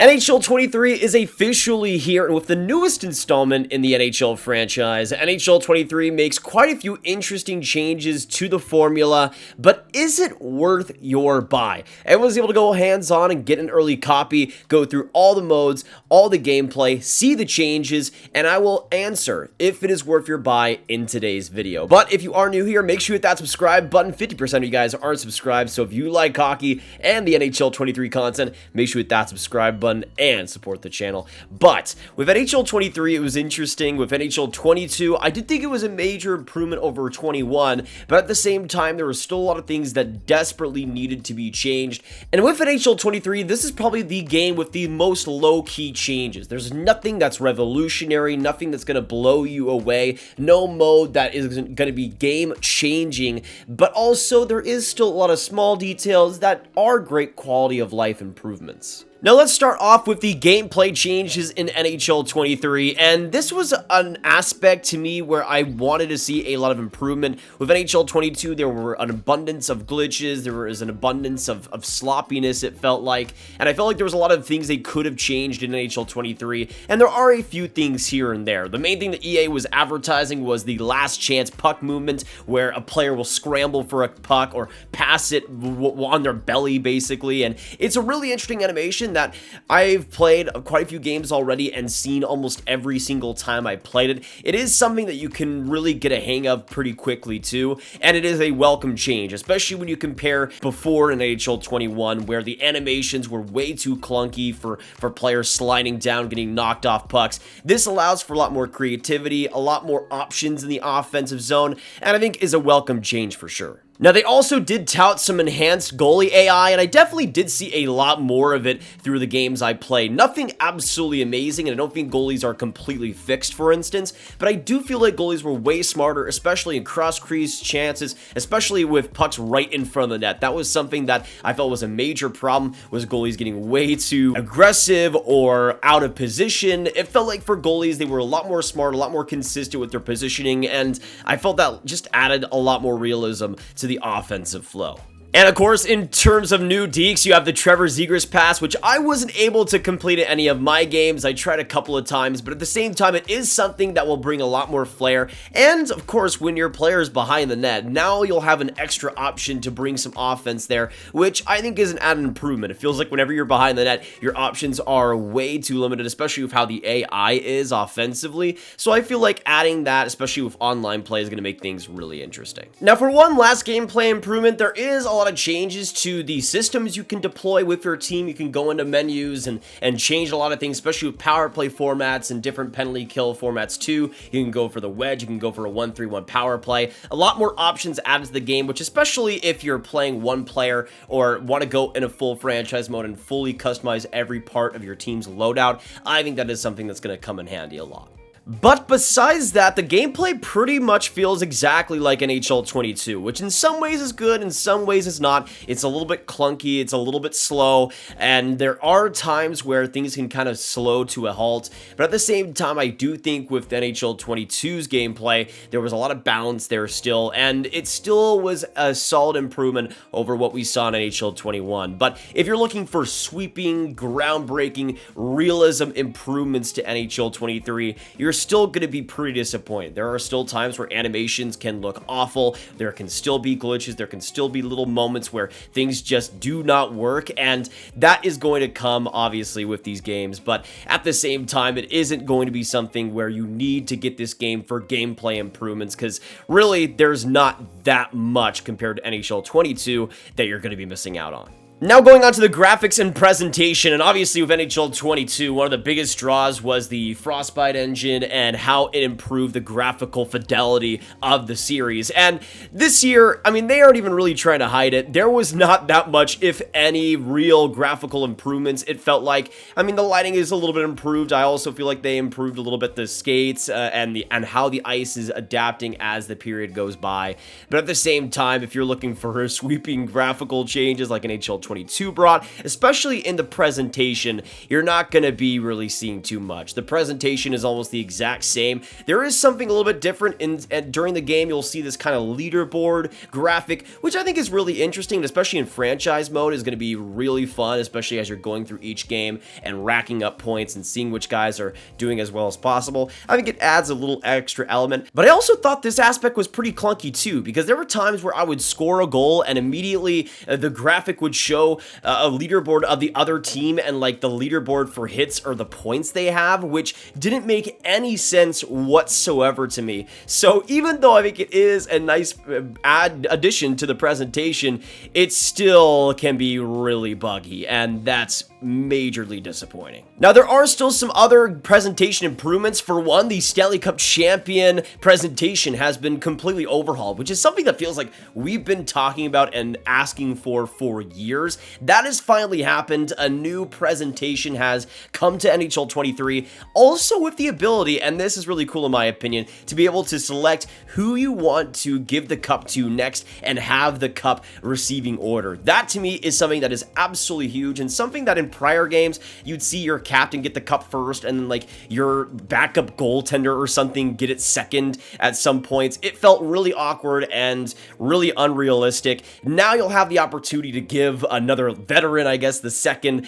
NHL 23 is officially here, and with the newest installment in the NHL franchise, NHL 23 makes quite a few interesting changes to the formula, but is it worth your buy? I was able to go hands-on and get an early copy, go through all the modes, all the gameplay, see the changes, and I will answer if it is worth your buy in today's video. But if you are new here, make sure you hit that subscribe button. 50% of you guys aren't subscribed, so if you like hockey and the NHL 23 content, make sure you hit that subscribe button and support the channel. But with NHL 23, it was interesting. With NHL 22, I did think it was a major improvement over 21, but at the same time, there were still a lot of things that desperately needed to be changed. And with NHL 23, this is probably the game with the most low-key changes. There's nothing that's revolutionary, nothing that's going to blow you away, no mode that is going to be game-changing, but also there is still a lot of small details that are great quality of life improvements. Now let's start off with the gameplay changes in NHL 23, and this was an aspect to me where I wanted to see a lot of improvement. With NHL 22, there were an abundance of glitches, there was an abundance of sloppiness, it felt like, and I felt like there was a lot of things they could have changed in NHL 23, and there are a few things here and there. The main thing that EA was advertising was the last chance puck movement, where a player will scramble for a puck or pass it on their belly, basically, and it's a really interesting animation that I've played quite a few games already and seen almost every single time I played it. It is something that you can really get a hang of pretty quickly too, and it is a welcome change, especially when you compare before in NHL 21, where the animations were way too clunky for players sliding down, getting knocked off pucks. This allows for a lot more creativity, a lot more options in the offensive zone, and I think is a welcome change for sure. Now, they also did tout some enhanced goalie AI, and I definitely did see a lot more of it through the games I played. Nothing absolutely amazing, and I don't think goalies are completely fixed, for instance, but I do feel like goalies were way smarter, especially in cross-crease chances, especially with pucks right in front of the net. That was something that I felt was a major problem, was goalies getting way too aggressive or out of position. It felt like for goalies, they were a lot more smart, a lot more consistent with their positioning, and I felt that just added a lot more realism to the offensive flow. And of course, in terms of new deeks, you have the Trevor Zegras pass, which I wasn't able to complete in any of my games. I tried a couple of times, but at the same time, it is something that will bring a lot more flair. And of course, when your player is behind the net, now you'll have an extra option to bring some offense there, which I think is an added improvement. It feels like whenever you're behind the net, your options are way too limited, especially with how the AI is offensively. So I feel like adding that, especially with online play, is going to make things really interesting. Now, for one last gameplay improvement, there is a lot of changes to the systems you can deploy with your team. You can go into menus and change a lot of things, especially with power play formats and different penalty kill formats too. You can go for the wedge, you can go for a 1-3-1 power play. A lot more options added to the game, which especially if you're playing one player or want to go in a full franchise mode and fully customize every part of your team's loadout, I think that is something that's going to come in handy a lot. But besides that, the gameplay pretty much feels exactly like NHL 22, which in some ways is good, in some ways is not. It's a little bit clunky, it's a little bit slow, and there are times where things can kind of slow to a halt. But at the same time, I do think with NHL 22's gameplay, there was a lot of balance there still, and it still was a solid improvement over what we saw in NHL 21. But if you're looking for sweeping, groundbreaking, realism improvements to NHL 23, you're still going to be pretty disappointed. There are still times where animations can look awful, there can still be glitches, there can still be little moments where things just do not work, and that is going to come obviously with these games. But at the same time, it isn't going to be something where you need to get this game for gameplay improvements, because really there's not that much compared to NHL 22 that you're going to be missing out on. Now going on to the graphics and presentation, and obviously with NHL 22, one of the biggest draws was the Frostbite engine and how it improved the graphical fidelity of the series. And this year, I mean, they aren't even really trying to hide it. There was not that much, if any, real graphical improvements. It felt like, I mean, the lighting is a little bit improved. I also feel like they improved a little bit the skates and how the ice is adapting as the period goes by. But at the same time, if you're looking for sweeping graphical changes like NHL 22 brought, especially in the presentation, you're not going to be really seeing too much. The presentation is almost the exact same. There is something a little bit different during the game. You'll see this kind of leaderboard graphic, which I think is really interesting, and especially in franchise mode is going to be really fun, especially as you're going through each game and racking up points and seeing which guys are doing as well as possible. I think it adds a little extra element, but I also thought this aspect was pretty clunky too, because there were times where I would score a goal and immediately the graphic would show a leaderboard of the other team and like the leaderboard for hits or the points they have, which didn't make any sense whatsoever to me. So even though I think it is a nice addition to the presentation, it still can be really buggy, and that's majorly disappointing. Now, there are still some other presentation improvements. For one, the Stanley Cup champion presentation has been completely overhauled, which is something that feels like we've been talking about and asking for years. That has finally happened. A new presentation has come to NHL 23, also with the ability, and this is really cool in my opinion, to be able to select who you want to give the cup to next and have the cup receiving order. That to me is something that is absolutely huge, and something that in prior games you'd see your captain get the cup first and then like your backup goaltender or something get it second at some points. It felt really awkward and really unrealistic. Now you'll have the opportunity to give another veteran, I guess, the second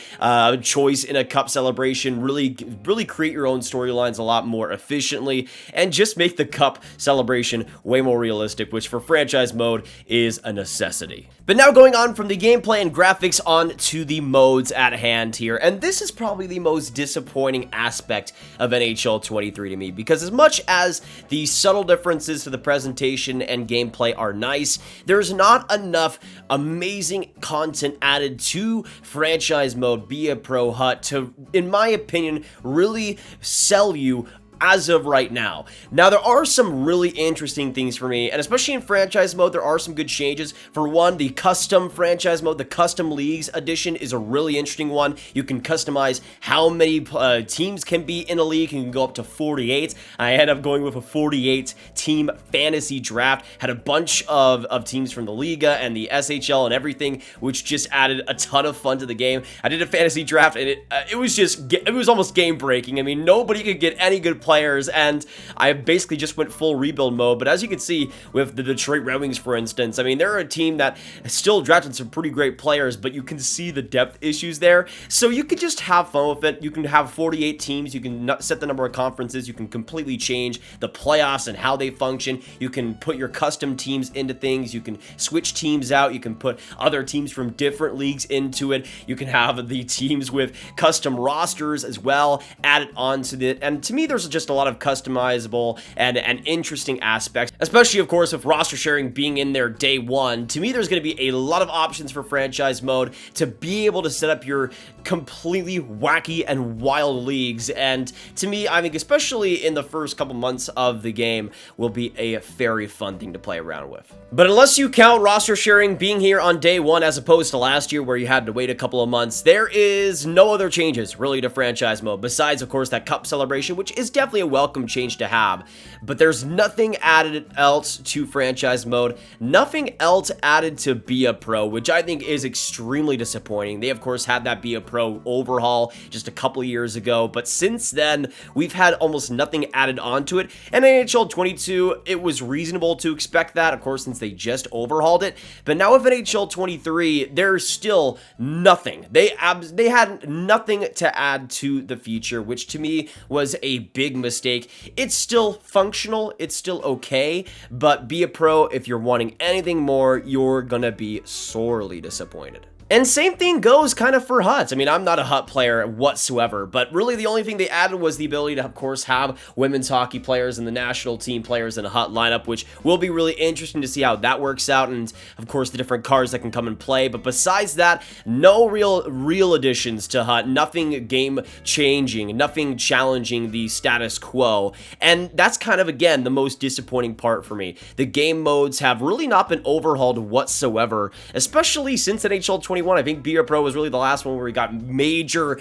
choice in a cup celebration, really create your own storylines a lot more efficiently and just make the cup celebration way more realistic, which for franchise mode is a necessity. But now going on from the gameplay and graphics on to the modes at hand here, and this is probably the most disappointing aspect of NHL 23 to me, because as much as the subtle differences to the presentation and gameplay are nice, there's not enough amazing content added to franchise mode, be a pro hut, to, in my opinion, really sell you as of right now. Now, there are some really interesting things for me, and especially in franchise mode, there are some good changes. For one, the custom franchise mode, the custom leagues edition is a really interesting one. You can customize how many teams can be in a league. You can go up to 48. I ended up going with a 48 team fantasy draft. Had a bunch of teams from the Liga and the SHL and everything, which just added a ton of fun to the game. I did a fantasy draft, and it was almost game breaking. I mean, nobody could get any good players, and I basically just went full rebuild mode. But as you can see with the Detroit Red Wings, for instance, I mean, they're a team that still drafted some pretty great players, but you can see the depth issues there. So you could just have fun with it. You can have 48 teams. You can set the number of conferences. You can completely change the playoffs and how they function. You can put your custom teams into things. You can switch teams out. You can put other teams from different leagues into it. You can have the teams with custom rosters as well added onto it. And to me, there's just a lot of customizable and interesting aspects, especially of course with roster sharing being in there day one. To me, there's going to be a lot of options for franchise mode to be able to set up your completely wacky and wild leagues, and to me, I think especially in the first couple months of the game will be a very fun thing to play around with. But unless you count roster sharing being here on day one as opposed to last year where you had to wait a couple of months, there is no other changes really to franchise mode besides of course that cup celebration, which is definitely a welcome change to have. But there's nothing added else to franchise mode, nothing else added to Be a Pro, which I think is extremely disappointing. They of course had that Be a Pro overhaul just a couple of years ago, but since then we've had almost nothing added onto it. And NHL 22, it was reasonable to expect that, of course, since they just overhauled it. But now with NHL 23, there's still nothing. They had nothing to add to the feature, which to me was a big mistake. It's still functional, it's still okay, but Be a Pro, if you're wanting anything more, you're gonna be sorely disappointed. And same thing goes kind of for HUTs. I mean, I'm not a HUT player whatsoever, but really the only thing they added was the ability to, of course, have women's hockey players and the national team players in a HUT lineup, which will be really interesting to see how that works out, and of course the different cards that can come and play. But besides that, no real additions to HUT, nothing game changing, nothing challenging the status quo. And that's kind of, again, the most disappointing part for me. The game modes have really not been overhauled whatsoever, especially since NHL 21 21. I think Beer Pro was really the last one where we got major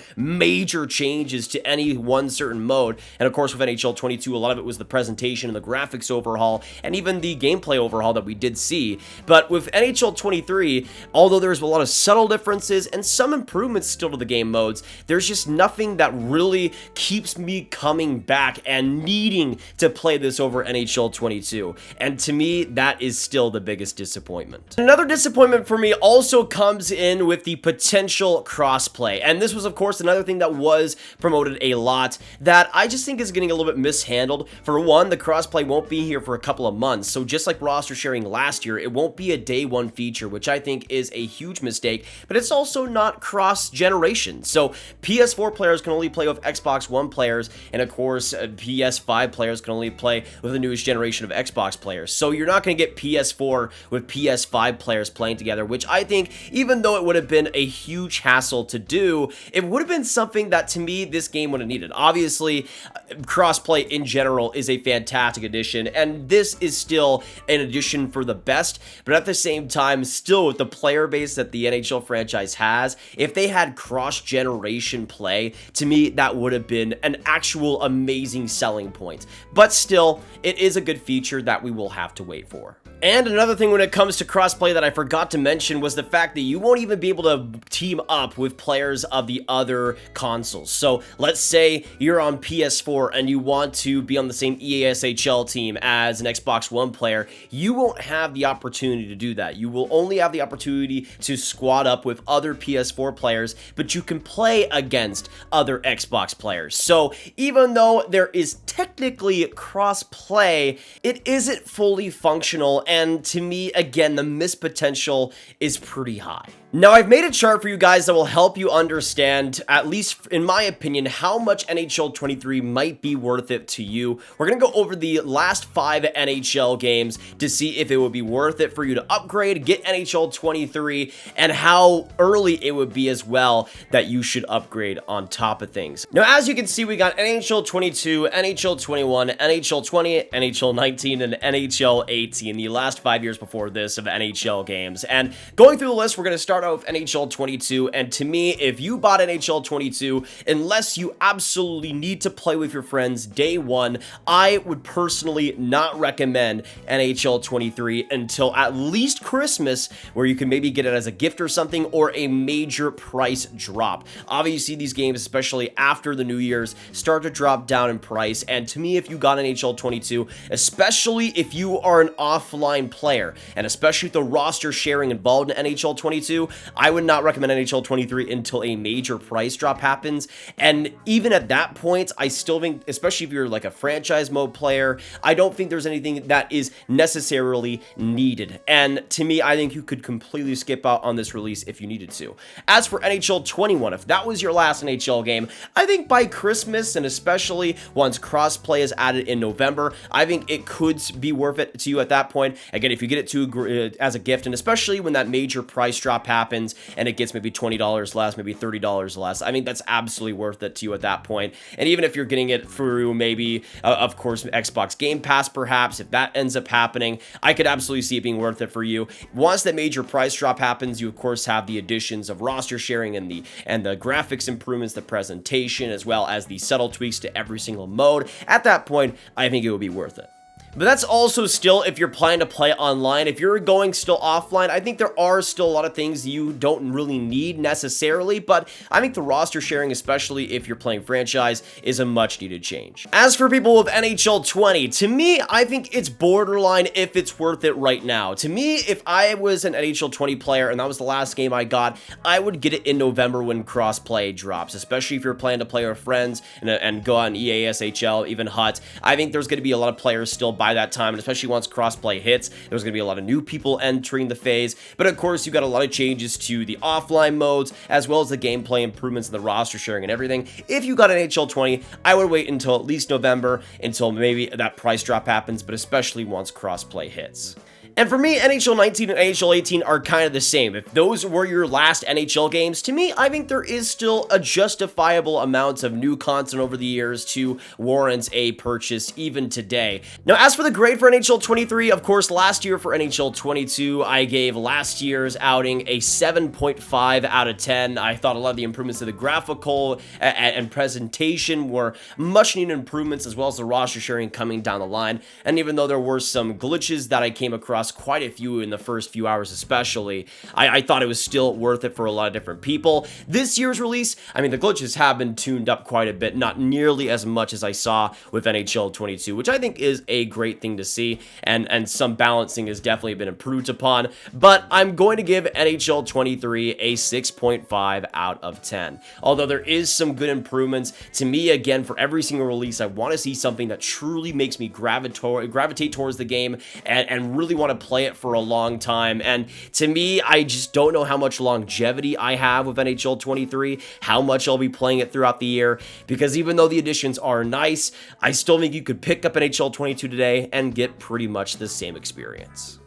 changes to any one certain mode. And of course, with NHL 22, a lot of it was the presentation and the graphics overhaul, and even the gameplay overhaul that we did see. But with NHL 23, although there's a lot of subtle differences and some improvements still to the game modes, there's just nothing that really keeps me coming back and needing to play this over NHL 22. And to me, that is still the biggest disappointment. Another disappointment for me also comes in with the potential crossplay. And this was, of course, another thing that was promoted a lot that I just think is getting a little bit mishandled. For one, the crossplay won't be here for a couple of months. So just like roster sharing last year, it won't be a day one feature, which I think is a huge mistake, but it's also not cross-generation. So PS4 players can only play with Xbox One players, and of course, PS5 players can only play with the newest generation of Xbox players. So you're not going to get PS4 with PS5 players playing together, which I think, even though it would have been a huge hassle to do, it would have been something that, to me, this game would have needed. Obviously, crossplay in general is a fantastic addition, and this is still an addition for the best, but at the same time, still with the player base that the NHL franchise has, if they had cross-generation play, to me, that would have been an actual amazing selling point. But still, it is a good feature that we will have to wait for. And another thing when it comes to crossplay that I forgot to mention was the fact that you won't even be able to team up with players of the other consoles. So let's say you're on PS4 and you want to be on the same EASHL team as an Xbox One player, you won't have the opportunity to do that. You will only have the opportunity to squad up with other PS4 players, but you can play against other Xbox players. So even though there is technically cross-play, it isn't fully functional, and to me, again, the missed potential is pretty high. Now, I've made a chart for you guys that will help you understand, at least in my opinion, how much NHL 23 might be worth it to you. We're going to go over the last 5 NHL games to see if it would be worth it for you to upgrade, get NHL 23, and how early it would be as well that you should upgrade on top of things. Now, as you can see, we got NHL 22, NHL 21, NHL 20, NHL 19, and NHL 18, the last 5 years before this of NHL games. And going through the list, we're going to start out with NHL 22, and to me, if you bought NHL 22, unless you absolutely need to play with your friends day one, I would personally not recommend NHL 23 until at least Christmas, where you can maybe get it as a gift or something, or a major price drop. Obviously, these games, especially after the New Year's, start to drop down in price, and to me, if you got an NHL 22, especially if you are an offline player, and especially with the roster sharing involved in NHL 22, I would not recommend NHL 23 until a major price drop happens. And even at that point, I still think, especially if you're like a franchise mode player, I don't think there's anything that is necessarily needed. And to me, I think you could completely skip out on this release if you needed to. As for NHL 21, if that was your last NHL game, I think by Christmas, and especially once crossplay is added in November, I think it could be worth it to you at that point. Again, if you get it to as a gift, and especially when that major price drop happens and it gets maybe $20 less, maybe $30 less, I mean, that's absolutely worth it to you at that point. And even if you're getting it through maybe, of course, Xbox Game Pass, perhaps, if that ends up happening, I could absolutely see it being worth it for you. Once that major price drop happens, you of course have the additions of roster sharing and the graphics improvements, the presentation, as well as the subtle tweaks to every single mode. At that point, I think it would be worth it. But that's also still if you're planning to play online. If you're going still offline, I think there are still a lot of things you don't really need necessarily, but I think the roster sharing, especially if you're playing franchise, is a much needed change. As for people with NHL 20, to me, I think it's borderline if it's worth it right now. To me, if I was an NHL 20 player and that was the last game I got, I would get it in November when crossplay drops, especially if you're planning to play with friends and go on EASHL, even HUT. I think there's going to be a lot of players still by that time, and especially once crossplay hits, there's going to be a lot of new people entering the phase. But of course, you got a lot of changes to the offline modes, as well as the gameplay improvements and the roster sharing and everything. If you got an NHL 20, I would wait until at least November, until maybe that price drop happens, but especially once crossplay hits. And for me, NHL 19 and NHL 18 are kind of the same. If those were your last NHL games, to me, I think there is still a justifiable amount of new content over the years to warrant a purchase even today. Now, as for the grade for NHL 23, of course, last year for NHL 22, I gave last year's outing a 7.5 out of 10. I thought a lot of the improvements to the graphical and presentation were much needed improvements, as well as the roster sharing coming down the line. And even though there were some glitches that I came across, quite a few in the first few hours especially, I thought it was still worth it for a lot of different people. This year's release, I mean, the glitches have been tuned up quite a bit, not nearly as much as I saw with NHL 22, which I think is a great thing to see, and some balancing has definitely been improved upon, but I'm going to give NHL 23 a 6.5 out of 10. Although there is some good improvements, to me, again, for every single release, I want to see something that truly makes me gravitate towards the game and really want to play it for a long time. And to me, I just don't know how much longevity I have with NHL 23, how much I'll be playing it throughout the year, because even though the additions are nice, I still think you could pick up NHL 22 today and get pretty much the same experience.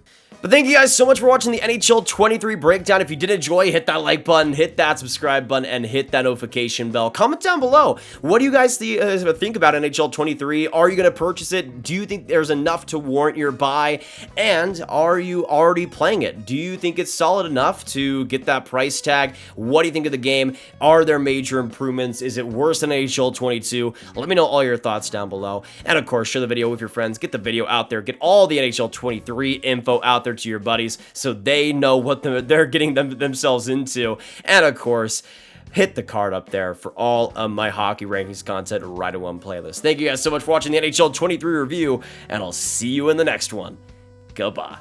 But thank you guys so much for watching the NHL 23 breakdown. If you did enjoy, hit that like button, hit that subscribe button, and hit that notification bell. Comment down below. What do you guys think about NHL 23? Are you going to purchase it? Do you think there's enough to warrant your buy? And are you already playing it? Do you think it's solid enough to get that price tag? What do you think of the game? Are there major improvements? Is it worse than NHL 22? Let me know all your thoughts down below. And of course, share the video with your friends. Get the video out there. Get all the NHL 23 info out there to your buddies so they know what they're getting themselves into. And of course, hit the card up there for all of my hockey rankings content right in one playlist. Thank you guys so much for watching the NHL 23 review, and I'll see you in the next one. Goodbye.